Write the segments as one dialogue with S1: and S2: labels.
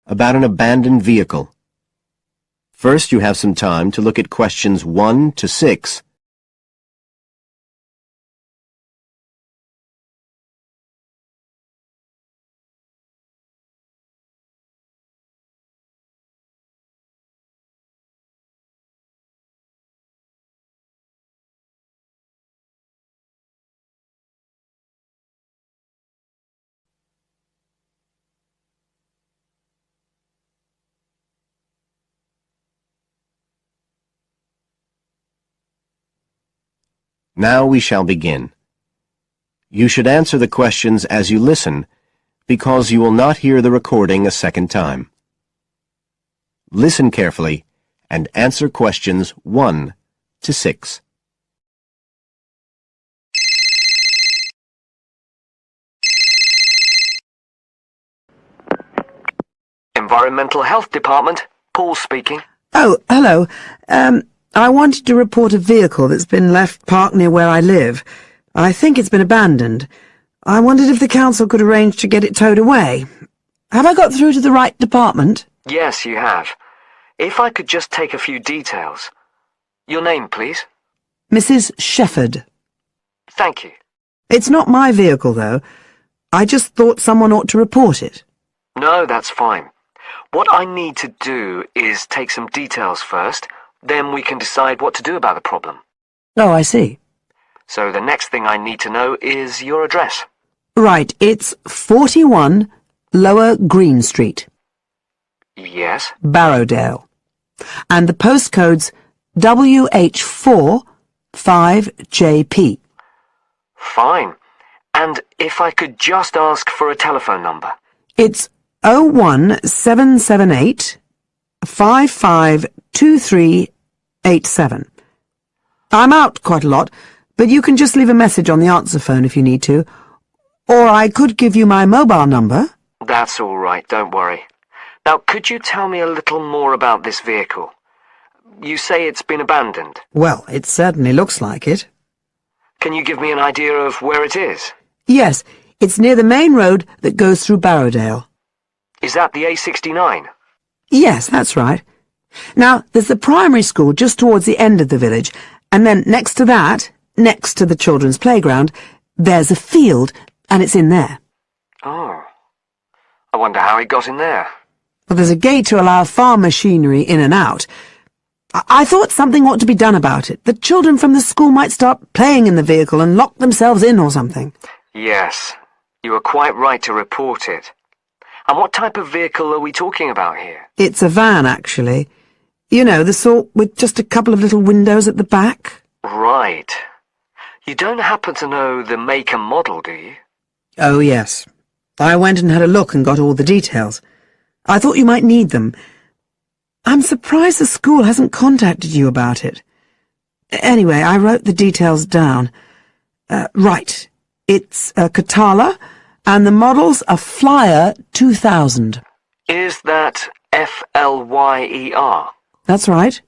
S1: about an abandoned vehicle. First, you have some time to look at questions 1 to 6. Now we shall begin. You should answer the questions as you listen, because you will not hear the recording a second time. Listen carefully and answer questions 1 to 6.
S2: Environmental Health Department, Paul speaking.
S3: Oh, hello. I wanted to report a vehicle that's been left parked near where I live. I think it's been abandoned. I wondered if the council could arrange to get it towed away. Have I got through to the right department?
S2: Yes, you have. If I could just take a few details. Your name, please?
S3: Mrs. Shepherd.
S2: Thank you.
S3: It's not my vehicle, though. I just thought someone ought to report it.
S2: No, that's fine. What I need to do is take some details first, then we can decide what to do about the problem.
S3: Oh, I see.
S2: So the next thing I need to know is your address.
S3: Right, it's 41 Lower Green Street.
S2: Yes?
S3: Barrowdale. And the postcode's WH4 5JP.
S2: Fine. And if I could just ask for a telephone number?
S3: It's 01778 552387. I'm out quite a lot, but you can just leave a message on the answer phone if you need to. Or I could give you my mobile number.
S2: That's all right, don't worry. Now, could you tell me a little more about this vehicle? You say it's been abandoned.
S3: Well, it certainly looks like it.
S2: Can you give me an idea of where it is?
S3: Yes, it's near the main road that goes through Barrowdale.
S2: Is that the A69?
S3: Yes, that's right. Now, there's the primary school just towards the end of the village, and then next to that, next to the children's playground, there's a field, and it's in there.
S2: Oh. I wonder how it got in there.
S3: Well, there's a gate to allow farm machinery in and out. I thought something ought to be done about it. The children from the school might start playing in the vehicle and lock themselves in or something.
S2: Yes, you were quite right to report it. And what type of vehicle are we talking about here?
S3: It's a van, actually. You know, the sort with just a couple of little windows at the back.
S2: Right. You don't happen to know the make and model, do you?
S3: Oh, yes. I went and had a look and got all the details. I thought you might need them. I'm surprised the school hasn't contacted you about it. Anyway, I wrote the details down. Right. It's a Catala, and the model's a Flyer 2000.
S2: Is that Flyer?
S3: That's right.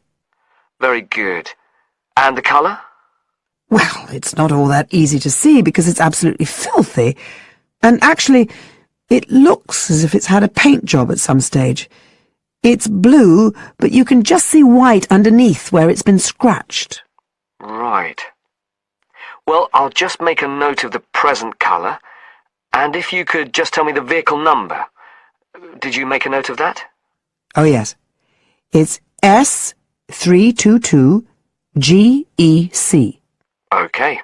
S2: Very good. And the colour?
S3: Well, it's not all that easy to see because it's absolutely filthy. And actually, it looks as if it's had a paint job at some stage. It's blue, but you can just see white underneath where it's been scratched.
S2: Right. Well, I'll just make a note of the present colour, and if you could just tell me the vehicle number. Did you make a note of that?
S3: Oh, yes. It's S322GEC.
S2: Okay.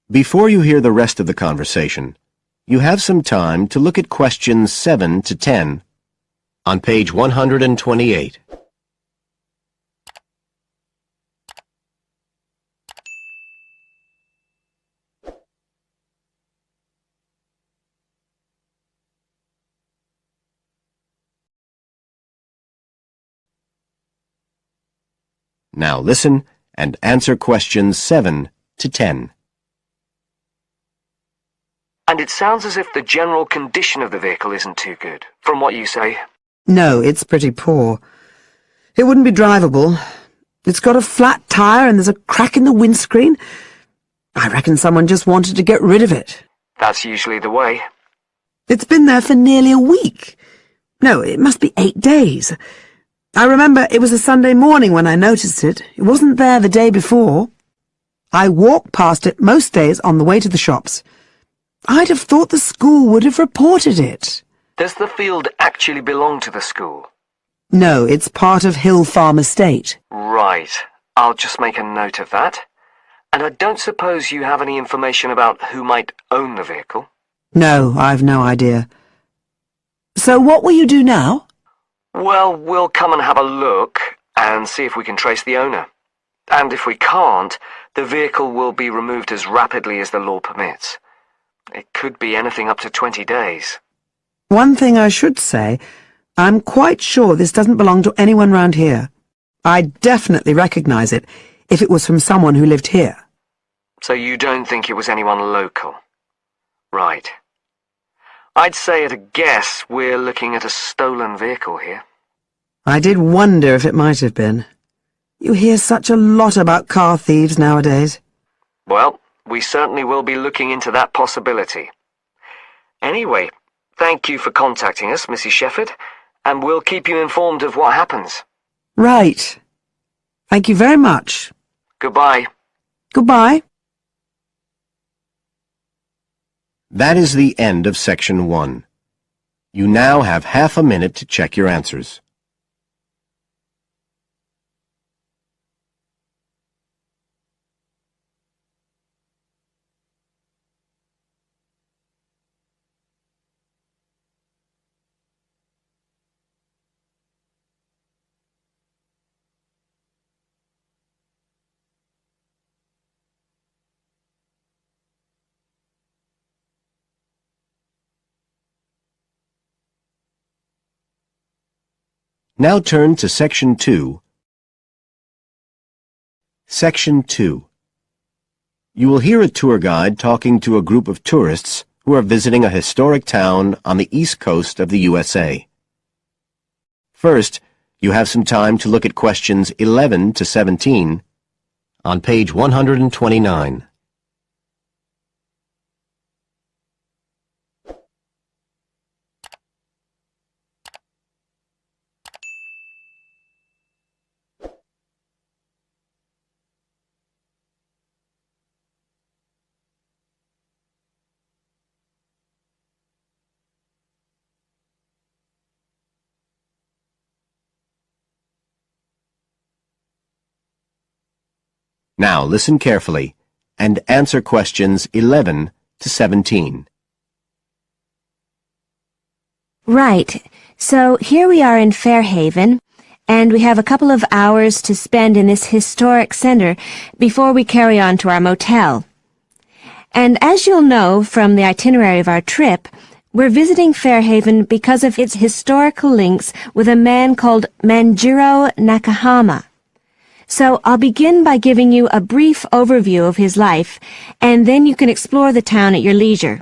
S1: Before you hear the rest of the conversation, you have some time to look at questions 7 to 10 on page 128. Now listen and answer questions 7 to 10.
S2: And it sounds as if the general condition of the vehicle isn't too good, from what you say.
S3: No, it's pretty poor. It wouldn't be drivable. It's got a flat tire and there's a crack in the windscreen. I reckon someone just wanted to get rid of it.
S2: That's usually the way.
S3: It's been there for nearly a week. No, it must be 8 days. I remember it was a Sunday morning when I noticed it. It wasn't there the day before. I walk past it most days on the way to the shops. I'd have thought the school would have reported it.
S2: Does the field actually belong to the school?
S3: No, it's part of Hill Farm Estate.
S2: Right. I'll just make a note of that. And I don't suppose you have any information about who might own the vehicle?
S3: No, I've no idea. So what will you do now?
S2: Well, we'll come and have a look and see if we can trace the owner. And if we can't, the vehicle will be removed as rapidly as the law permits. It could be anything up to 20 days.
S3: One thing I should say, I'm quite sure this doesn't belong to anyone round here. I'd definitely recognize it if it was from someone who lived here.
S2: So you don't think it was anyone local? Right. I'd say at a guess we're looking at a stolen vehicle here.
S3: I did wonder if it might have been. You hear such a lot about car thieves nowadays.
S2: Well, we certainly will be looking into that possibility. Anyway, thank you for contacting us, Mrs. Shefford, and we'll keep you informed of what happens.
S3: Right. Thank you very much.
S2: Goodbye.
S3: Goodbye.
S1: That is the end of Section 1. You now have half a minute to check your answers. Now turn to Section 2. Section 2. You will hear a tour guide talking to a group of tourists who are visiting a historic town on the east coast of the USA. First, you have some time to look at questions 11 to 17 on page 129. Now listen carefully and answer questions 11 to 17.
S4: Right. So here we are in Fairhaven, and we have a couple of hours to spend in this historic center before we carry on to our motel. And as you'll know from the itinerary of our trip, we're visiting Fairhaven because of its historical links with a man called Manjiro Nakahama. So I'll begin by giving you a brief overview of his life, and then you can explore the town at your leisure.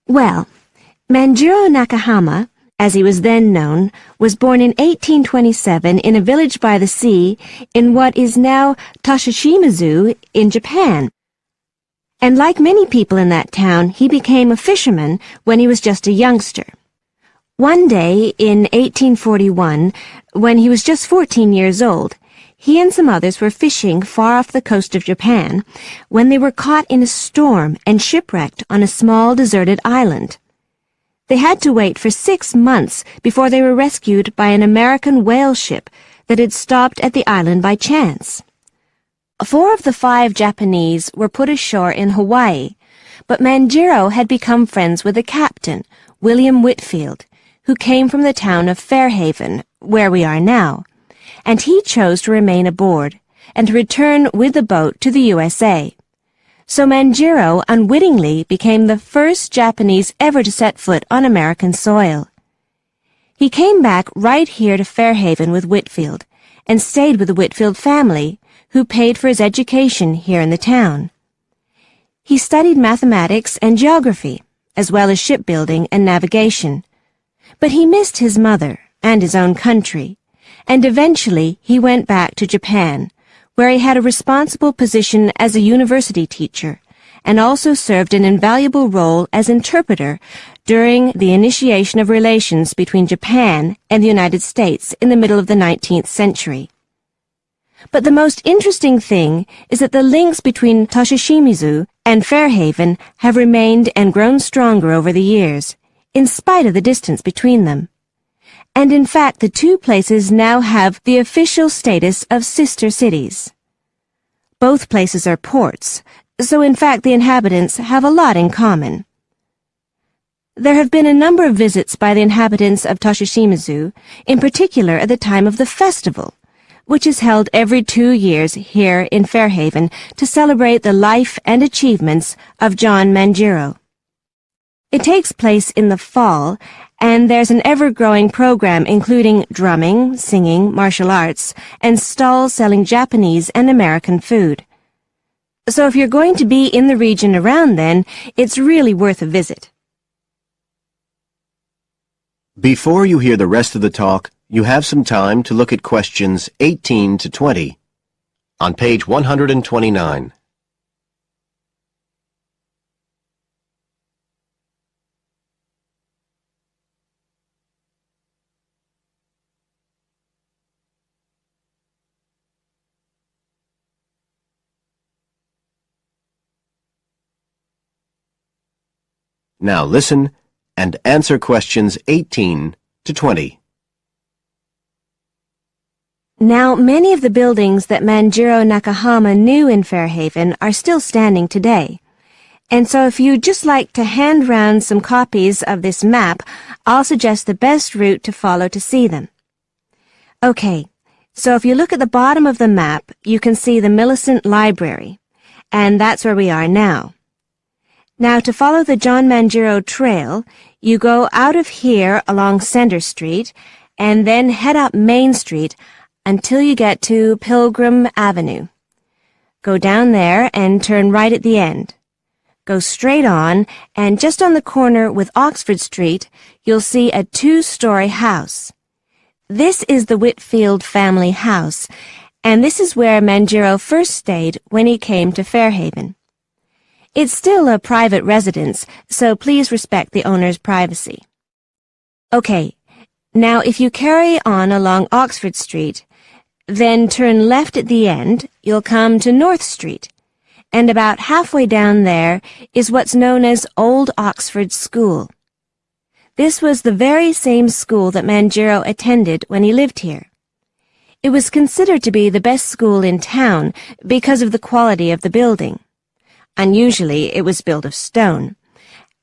S4: Well, Manjiro Nakahama, as he was then known, was born in 1827 in a village by the sea in what is now Toshishimazu in Japan. And like many people in that town, he became a fisherman when he was just a youngster. One day in 1841, when he was just 14 years old, he and some others were fishing far off the coast of Japan when they were caught in a storm and shipwrecked on a small deserted island. They had to wait for 6 months before they were rescued by an American whale ship that had stopped at the island by chance. 4 of the 5 Japanese were put ashore in Hawaii, but Manjiro had become friends with the captain, William Whitfield, who came from the town of Fairhaven, where we are now, and he chose to remain aboard and to return with the boat to the USA. So Manjiro unwittingly became the first Japanese ever to set foot on American soil. He came back right here to Fairhaven with Whitfield and stayed with the Whitfield family, who paid for his education here in the town. He studied mathematics and geography, as well as shipbuilding and navigation. But he missed his mother and his own country, and eventually he went back to Japan, where he had a responsible position as a university teacher, and also served an invaluable role as interpreter during the initiation of relations between Japan and the United States in the middle of the 19th century. But the most interesting thing is that the links between Toshishimizu and Fairhaven have remained and grown stronger over the years, in spite of the distance between them. And in fact, the two places now have the official status of sister cities. Both places are ports, so in fact the inhabitants have a lot in common. There have been a number of visits by the inhabitants of Toshishimizu, in particular at the time of the festival, which is held every 2 years here in Fairhaven to celebrate the life and achievements of John Manjiro. It takes place in the fall, and there's an ever-growing program including drumming, singing, martial arts, and stalls selling Japanese and American food. So if you're going to be in the region around then, it's really worth a visit.
S1: Before you hear the rest of the talk, you have some time to look at questions 18 to 20 on page 129. Now listen and answer questions 18 to 20.
S4: Now, many of the buildings that Manjiro Nakahama knew in Fairhaven are still standing today. And so if you'd just like to hand round some copies of this map, I'll suggest the best route to follow to see them. Okay, so if you look at the bottom of the map, you can see the Millicent Library, and that's where we are now. Now, to follow the John Manjiro Trail, you go out of here along Center Street, and then head up Main Street until you get to Pilgrim Avenue. Go down there and turn right at the end. Go straight on, and just on the corner with Oxford Street, you'll see a 2-story house. This is the Whitfield family house, and this is where Manjiro first stayed when he came to Fairhaven. It's still a private residence, so please respect the owner's privacy. Okay, now if you carry on along Oxford Street, then turn left at the end, you'll come to North Street, and about halfway down there is what's known as Old Oxford School. This was the very same school that Manjiro attended when he lived here. It was considered to be the best school in town because of the quality of the building. Unusually, it was built of stone,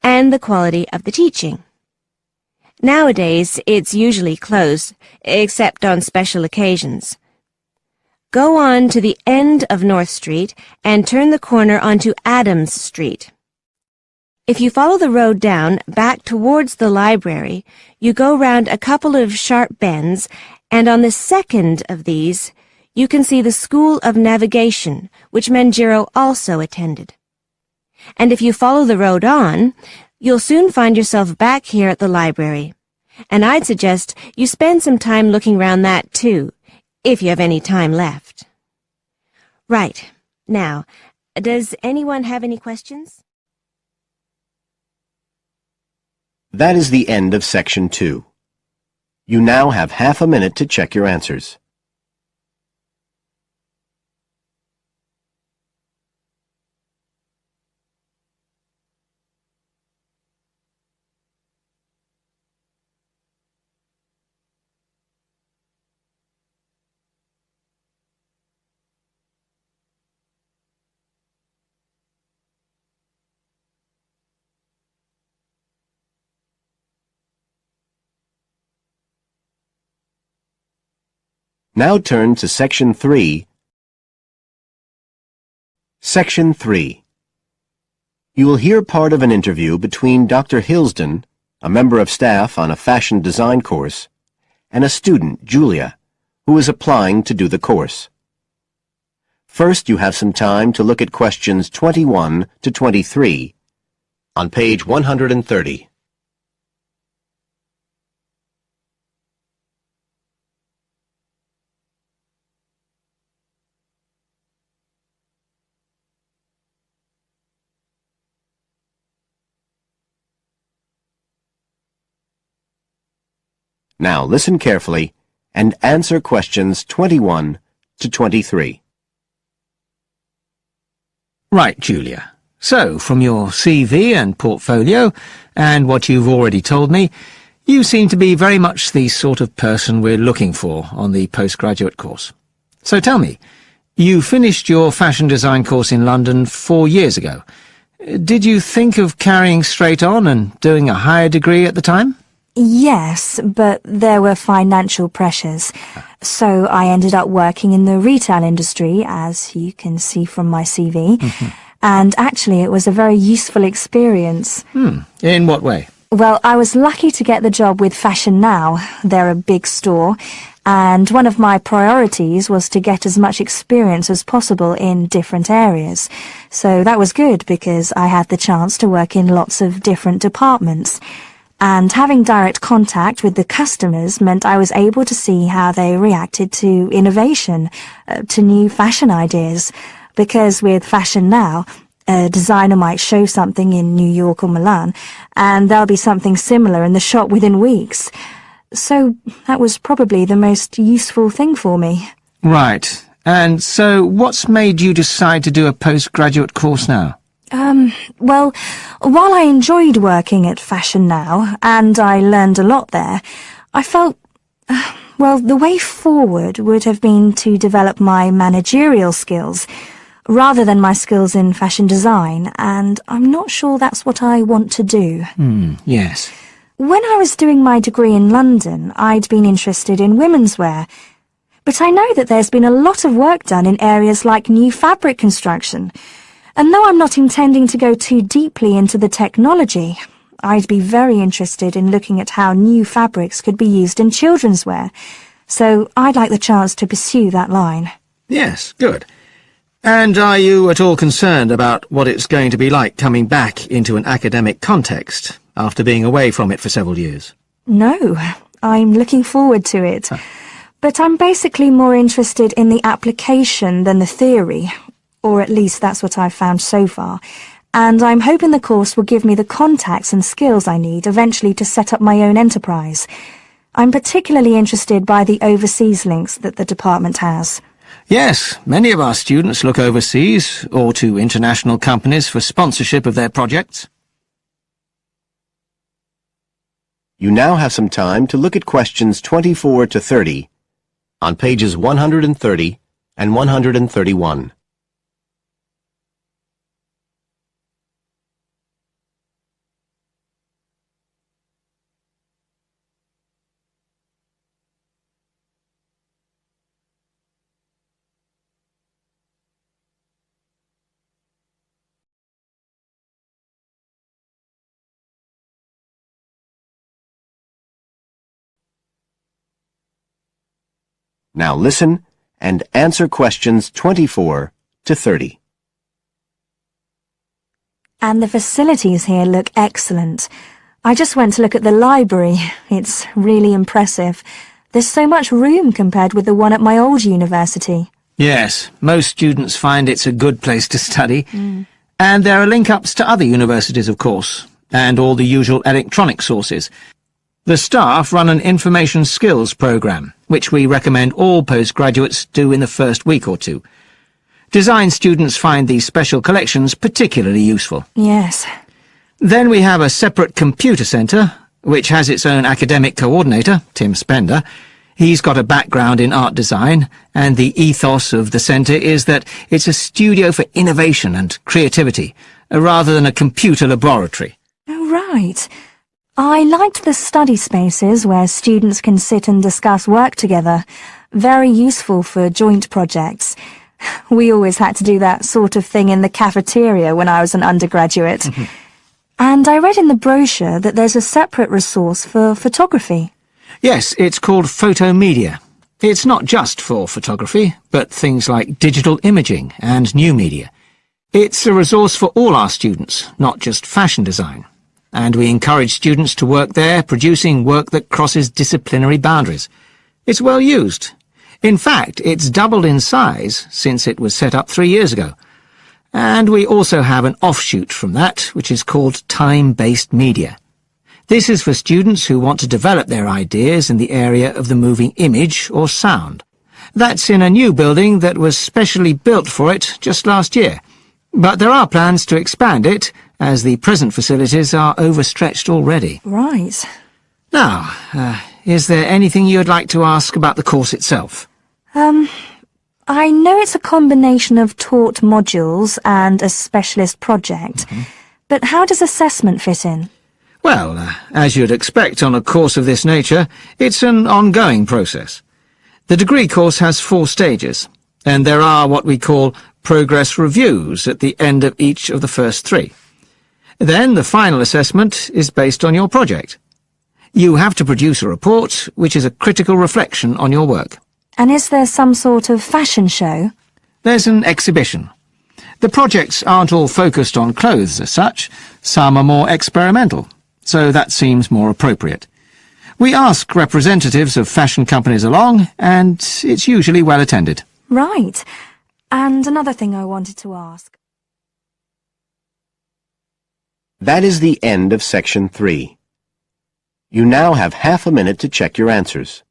S4: and the quality of the teaching. Nowadays, it's usually closed, except on special occasions. Go on to the end of North Street and turn the corner onto Adams Street. If you follow the road down back towards the library, you go round a couple of sharp bends, and on the second of these, you can see the School of Navigation, which Manjiro also attended. And if you follow the road on, you'll soon find yourself back here at the library. And I'd suggest you spend some time looking around that too, if you have any time left. Right. Now, does anyone have any questions?
S1: That is the end of section 2. You now have half a minute to check your answers. Now turn to Section 3. Section 3. You will hear part of an interview between Dr. Hilsden, a member of staff on a fashion design course, and a student, Julia, who is applying to do the course. First, you have some time to look at questions 21 to 23 on page 130. Now listen carefully and answer questions 21 to 23.
S5: Right, Julia. So, from your CV and portfolio, and what you've already told me, you seem to be very much the sort of person we're looking for on the postgraduate course. So tell me, you finished your fashion design course in London 4 years ago. Did you think of carrying straight on and doing a higher degree at the time?
S6: Yes, but there were financial pressures. So I ended up working in the retail industry, as you can see from my CV. And actually it was a very useful experience.
S5: In what way?
S6: Well, I was lucky to get the job with Fashion Now. They're a big store, and one of my priorities was to get as much experience as possible in different areas. So that was good because I had the chance to work in lots of different departments. And having direct contact with the customers meant I was able to see how they reacted to innovation, to new fashion ideas. Because with Fashion Now, a designer might show something in New York or Milan, and there'll be something similar in the shop within weeks. So that was probably the most useful thing for me.
S5: Right. And so what's made you decide to do a postgraduate course now?
S6: Well, while I enjoyed working at Fashion Now, and I learned a lot there, I felt, well, the way forward would have been to develop my managerial skills, rather than my skills in fashion design, and I'm not sure that's what I want to do.
S5: Yes.
S6: When I was doing my degree in London, I'd been interested in women's wear, but I know that there's been a lot of work done in areas like new fabric construction, and though I'm not intending to go too deeply into the technology, I'd be very interested in looking at how new fabrics could be used in children's wear, so I'd like the chance to pursue that line.
S5: Yes, good. And are you at all concerned about what it's going to be like coming back into an academic context after being away from it for several years?
S6: No, I'm looking forward to it. But I'm basically more interested in the application than the theory, or at least that's what I've found so far. And I'm hoping the course will give me the contacts and skills I need eventually to set up my own enterprise. I'm particularly interested by the overseas links that the department has.
S5: Yes, many of our students look overseas or to international companies for sponsorship of their projects.
S1: You now have some time to look at questions 24 to 30 on pages 130 and 131. Now listen and answer questions 24 to 30.
S6: And the facilities here look excellent. I just went to look at the library. It's really impressive. There's so much room compared with the one at my old university.
S5: Yes, most students find it's a good place to study. And there are link-ups to other universities, of course, and all the usual electronic sources. The staff run an information skills program, which we recommend all postgraduates do in the first week or two. Design students find these special collections particularly useful.
S6: Yes.
S5: Then we have a separate computer centre, which has its own academic coordinator, Tim Spender. He's got a background in art design, and the ethos of the centre is that it's a studio for innovation and creativity, rather than a computer laboratory.
S6: Oh, right. I liked the study spaces where students can sit and discuss work together. Very useful for joint projects. We always had to do that sort of thing in the cafeteria when I was an undergraduate. And I read in the brochure that there's a separate resource for photography.
S5: Yes, it's called Photomedia. It's not just for photography, but things like digital imaging and new media. It's a resource for all our students, not just fashion design. And we encourage students to work there, producing work that crosses disciplinary boundaries. It's well used. In fact, it's doubled in size since it was set up 3 years ago. And we also have an offshoot from that, which is called time-based media. This is for students who want to develop their ideas in the area of the moving image or sound. That's in a new building that was specially built for it just last year. But there are plans to expand it, as the present facilities are overstretched already.
S6: Right.
S5: Now, is there anything you'd like to ask about the course itself?
S6: I know it's a combination of taught modules and a specialist project, but how does assessment fit in?
S5: Well, as you'd expect on a course of this nature, it's an ongoing process. The degree course has 4 stages, and there are what we call progress reviews at the end of each of the first 3. Then the final assessment is based on your project. You have to produce a report, which is a critical reflection on your work.
S6: And is there some sort of fashion show?
S5: There's an exhibition. The projects aren't all focused on clothes as such. Some are more experimental, so that seems more appropriate. We ask representatives of fashion companies along, and it's usually well attended.
S6: Right. And another thing I wanted to ask.
S1: That is the end of Section 3. You now have half a minute to check your answers.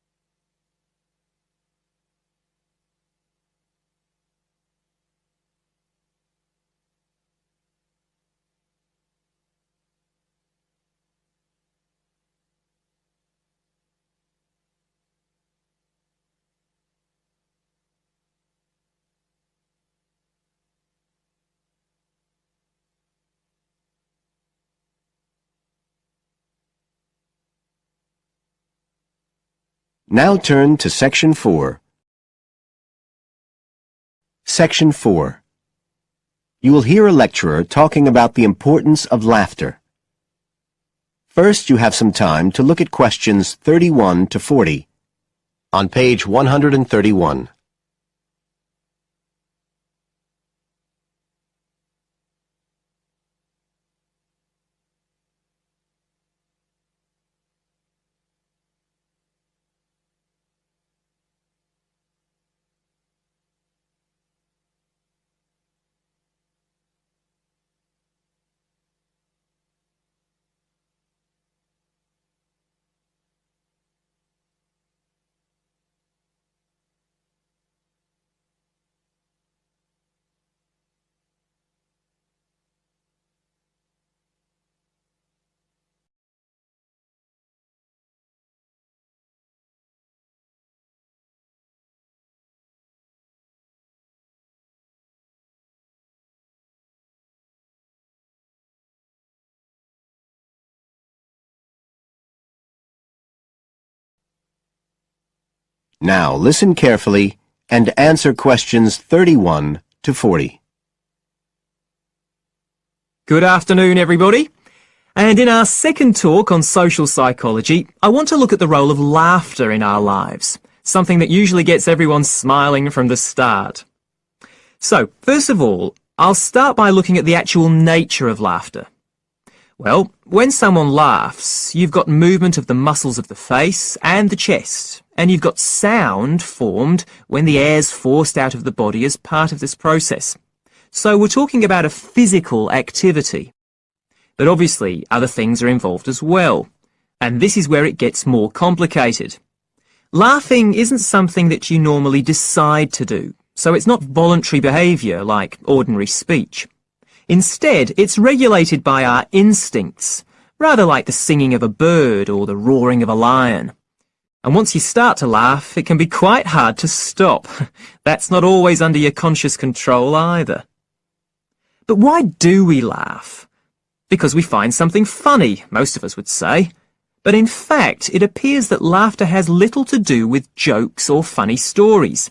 S1: Now turn to Section 4. Section 4. You will hear a lecturer talking about the importance of laughter. First, you have some time to look at questions 31 to 40 on page 131. Now listen carefully and answer questions 31 to 40.
S7: Good afternoon, everybody. And in our second talk on social psychology, I want to look at the role of laughter in our lives, something that usually gets everyone smiling from the start. So, first of all, I'll start by looking at the actual nature of laughter. Well, when someone laughs, you've got movement of the muscles of the face and the chest, and you've got sound formed when the air's forced out of the body as part of this process. So we're talking about a physical activity. But obviously, other things are involved as well, and this is where it gets more complicated. Laughing isn't something that you normally decide to do, so it's not voluntary behaviour like ordinary speech. Instead, it's regulated by our instincts, rather like the singing of a bird or the roaring of a lion. And once you start to laugh, it can be quite hard to stop. That's not always under your conscious control either. But why do we laugh? Because we find something funny, most of us would say. But in fact, it appears that laughter has little to do with jokes or funny stories.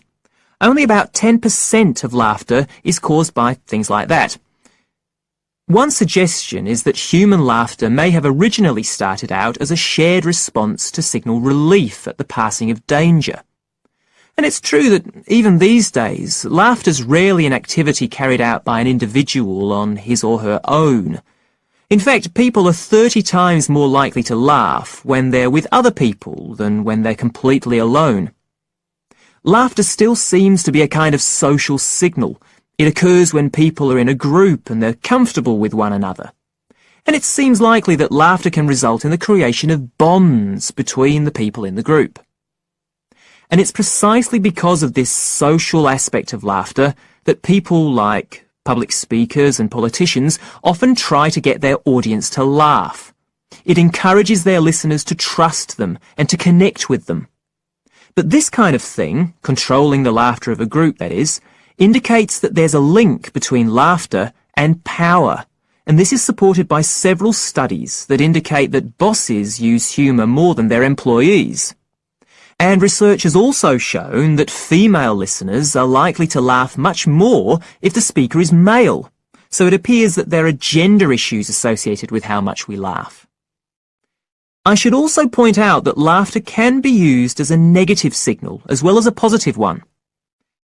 S7: Only about 10% of laughter is caused by things like that. One suggestion is that human laughter may have originally started out as a shared response to signal relief at the passing of danger. And it's true that even these days, laughter's rarely an activity carried out by an individual on his or her own. In fact, people are 30 times more likely to laugh when they're with other people than when they're completely alone. Laughter still seems to be a kind of social signal. It occurs when people are in a group and they're comfortable with one another. and it seems likely that laughter can result in the creation of bonds between the people in the group. And it's precisely because of this social aspect of laughter that people like public speakers and politicians often try to get their audience to laugh. It encourages their listeners to trust them and to connect with them. But this kind of thing, controlling the laughter of a group that is, indicates that there's a link between laughter and power, and this is supported by several studies that indicate that bosses use humour more than their employees. And research has also shown that female listeners are likely to laugh much more if the speaker is male, so it appears that there are gender issues associated with how much we laugh. I should also point out that laughter can be used as a negative signal as well as a positive one.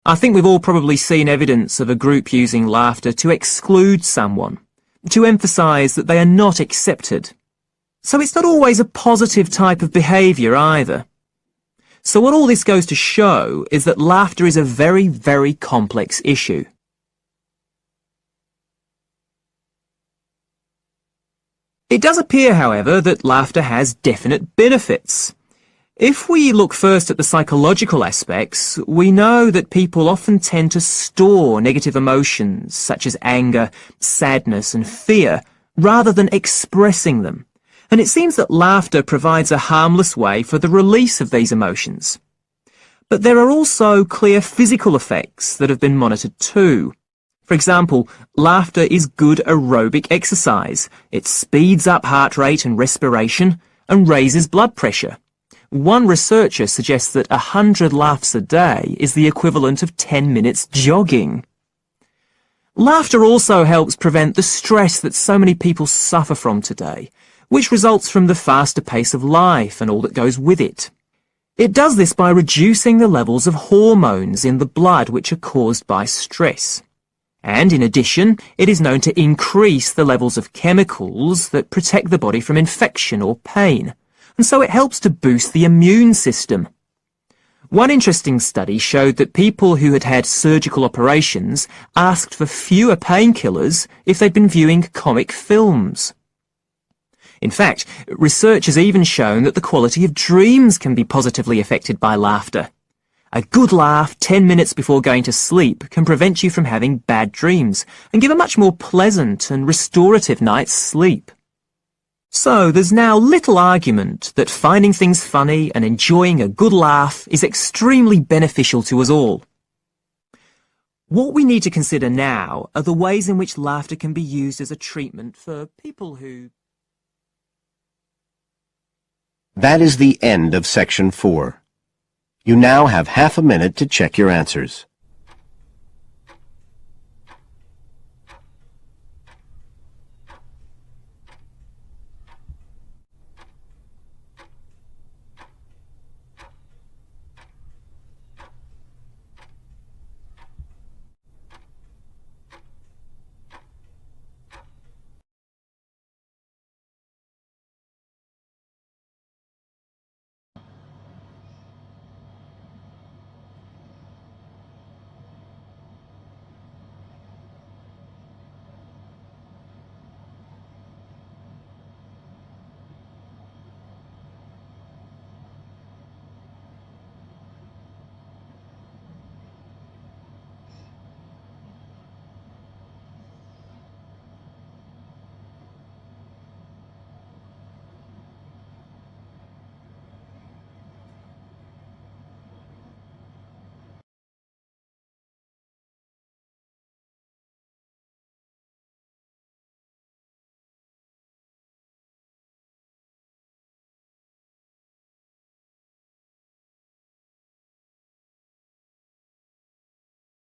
S7: I think we've all probably seen evidence of a group using laughter to exclude someone, to emphasise that they are not accepted. So it's not always a positive type of behaviour either. So what all this goes to show is that laughter is a very, very complex issue. It does appear, however, that laughter has definite benefits. If we look first at the psychological aspects, we know that people often tend to store negative emotions such as anger, sadness and fear, rather than expressing them. And it seems that laughter provides a harmless way for the release of these emotions. But there are also clear physical effects that have been monitored too. For example, laughter is good aerobic exercise. It speeds up heart rate and respiration and raises blood pressure. One researcher suggests that 100 laughs a day is the equivalent of 10 minutes jogging. Laughter also helps prevent the stress that so many people suffer from today, which results from the faster pace of life and all that goes with it. It does this by reducing the levels of hormones in the blood which are caused by stress. And in addition, it is known to increase the levels of chemicals that protect the body from infection or pain, and so it helps to boost the immune system. One interesting study showed that people who had had surgical operations asked for fewer painkillers if they'd been viewing comic films. In fact, research has even shown that the quality of dreams can be positively affected by laughter. A good laugh 10 minutes before going to sleep can prevent you from having bad dreams and give a much more pleasant and restorative night's sleep. So there's now little argument that finding things funny and enjoying a good laugh is extremely beneficial to us all. What we need to consider now are the ways in which laughter can be used as a treatment for people who...
S1: That is the end of Section 4. You now have half a minute to check your answers.